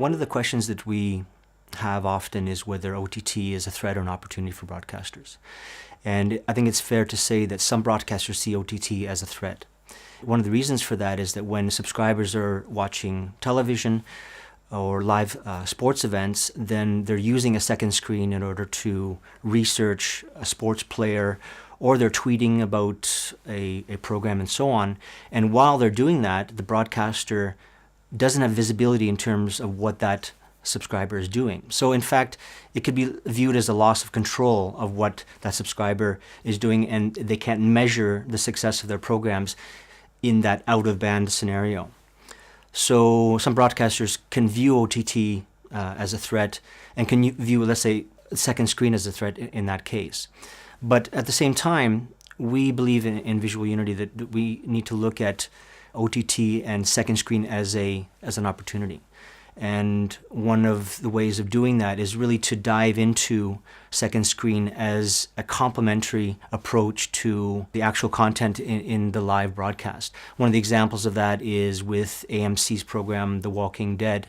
One of the questions that we have often is whether OTT is a threat or an opportunity for broadcasters. And I think it's fair to say that some broadcasters see OTT as a threat. One of the reasons for that is that when subscribers are watching television or live sports events, then they're using a second screen in order to research a sports player, or they're tweeting about a program and so on. And while they're doing that, the broadcaster doesn't have visibility in terms of what that subscriber is doing. So in fact, it could be viewed as a loss of control of what that subscriber is doing, and they can't measure the success of their programs in that out-of-band scenario. So some broadcasters can view OTT as a threat, and can view, let's say, second screen as a threat in that case. But at the same time, we believe in Visual Unity that we need to look at OTT and second screen as an opportunity. And one of the ways of doing that is really to dive into second screen as a complementary approach to the actual content in the live broadcast. One of the examples of that is with AMC's program, The Walking Dead,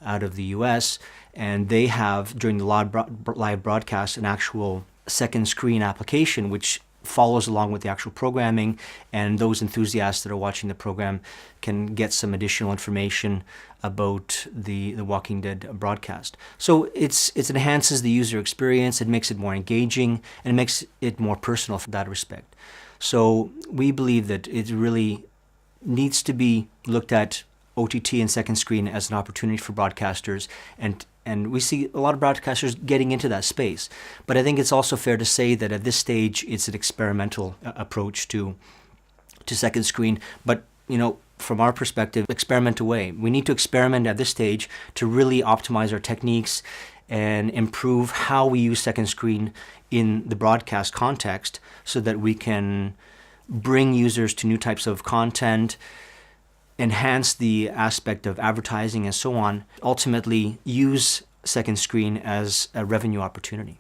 out of the US, and they have, during the live broadcast, an actual second screen application which follows along with the actual programming, and those enthusiasts that are watching the program can get some additional information about the Walking Dead broadcast. So it enhances the user experience, it makes it more engaging, and it makes it more personal from that respect. So we believe that it really needs to be looked at, OTT and second screen, as an opportunity for broadcasters, and we see a lot of broadcasters getting into that space. But I think it's also fair to say that at this stage, it's an experimental approach to second screen. But, from our perspective, experiment away. We need to experiment at this stage to really optimize our techniques and improve how we use second screen in the broadcast context so that we can bring users to new types of content, enhance the aspect of advertising and so on, ultimately use second screen as a revenue opportunity.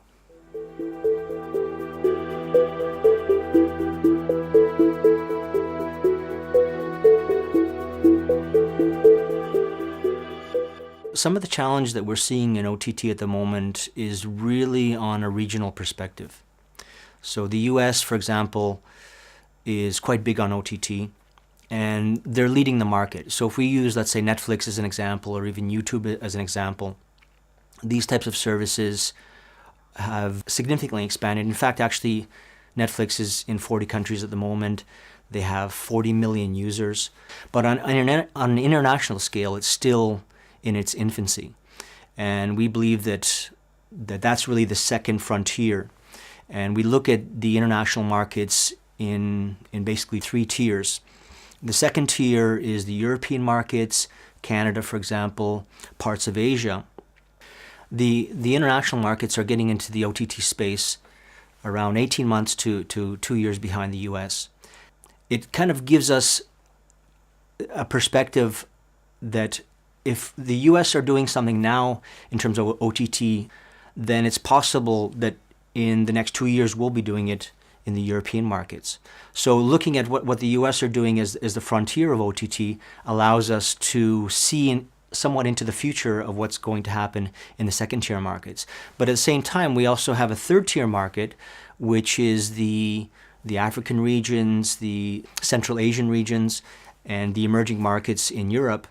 Some of the challenge that we're seeing in OTT at the moment is really on a regional perspective. So the US, for example, is quite big on OTT, and they're leading the market. So if we use, let's say, Netflix as an example, or even YouTube as an example, these types of services have significantly expanded. In fact, actually, Netflix is in 40 countries at the moment. They have 40 million users. But on an international scale, it's still in its infancy. And we believe that's really the second frontier. And we look at the international markets in basically three tiers. The second tier is the European markets, Canada, for example, parts of Asia. The international markets are getting into the OTT space around 18 months to 2 years behind the US. It kind of gives us a perspective that if the US are doing something now in terms of OTT, then it's possible that in the next 2 years we'll be doing it in the European markets. So looking at what the US are doing as the frontier of OTT allows us to see somewhat into the future of what's going to happen in the second tier markets. But at the same time, we also have a third tier market, which is the African regions, the Central Asian regions, and the emerging markets in Europe,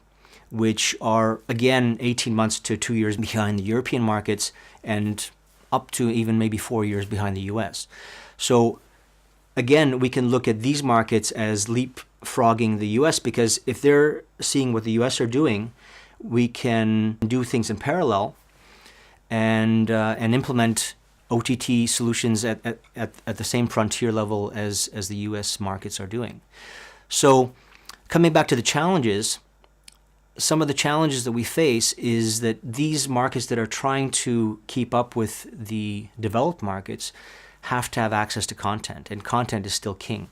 which are, again, 18 months to 2 years behind the European markets and up to even maybe 4 years behind the US. So again, we can look at these markets as leapfrogging the US, because if they're seeing what the US are doing, we can do things in parallel and implement OTT solutions at the same frontier level as the US markets are doing. So coming back to the challenges, some of the challenges that we face is that these markets that are trying to keep up with the developed markets have to have access to content, and content is still king.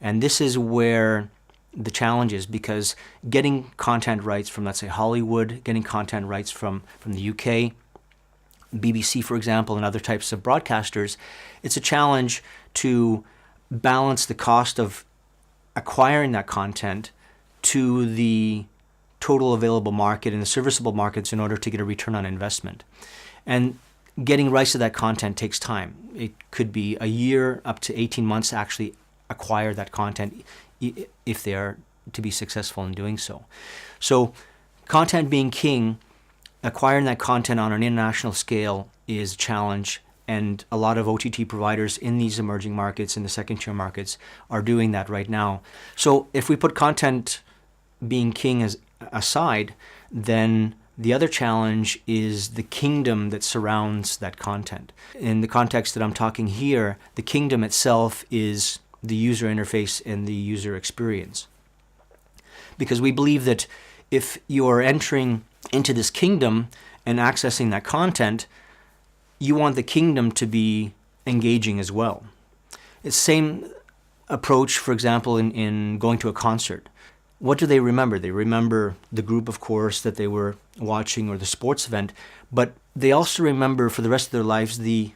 And this is where the challenge is, because getting content rights from, let's say, Hollywood, getting content rights from the UK, BBC, for example, and other types of broadcasters, it's a challenge to balance the cost of acquiring that content to the total available market and the serviceable markets in order to get a return on investment. And getting rights to that content takes time. It could be a year up to 18 months to actually acquire that content if they are to be successful in doing so. So content being king, acquiring that content on an international scale is a challenge, and a lot of OTT providers in these emerging markets, in the second-tier markets, are doing that right now. So if we put content being king aside, then the other challenge is the kingdom that surrounds that content. In the context that I'm talking here, the kingdom itself is the user interface and the user experience. Because we believe that if you are entering into this kingdom and accessing that content, you want the kingdom to be engaging as well. It's the same approach, for example, in going to a concert. What do they remember? They remember the group, of course, that they were watching, or the sports event, but they also remember for the rest of their lives the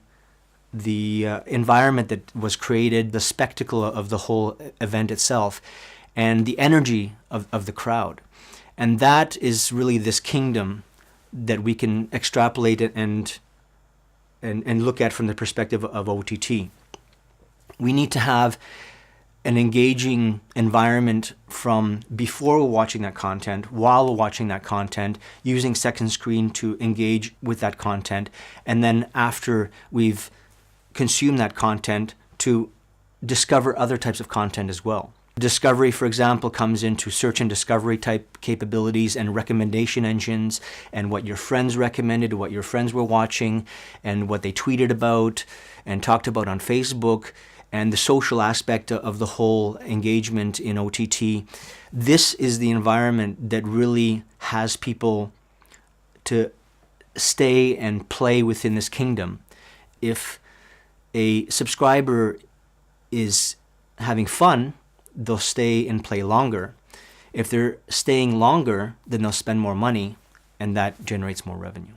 environment that was created, the spectacle of the whole event itself, and the energy of the crowd. And that is really this kingdom that we can extrapolate it and look at from the perspective of OTT. We need to have an engaging environment from before we're watching that content, while we're watching that content, using second screen to engage with that content, and then after we've consumed that content, to discover other types of content as well. Discovery, for example, comes into search and discovery type capabilities and recommendation engines, and what your friends recommended, what your friends were watching, and what they tweeted about and talked about on Facebook, and the social aspect of the whole engagement in OTT. This is the environment that really has people to stay and play within this kingdom. If a subscriber is having fun, they'll stay and play longer. If they're staying longer, then they'll spend more money, and that generates more revenue.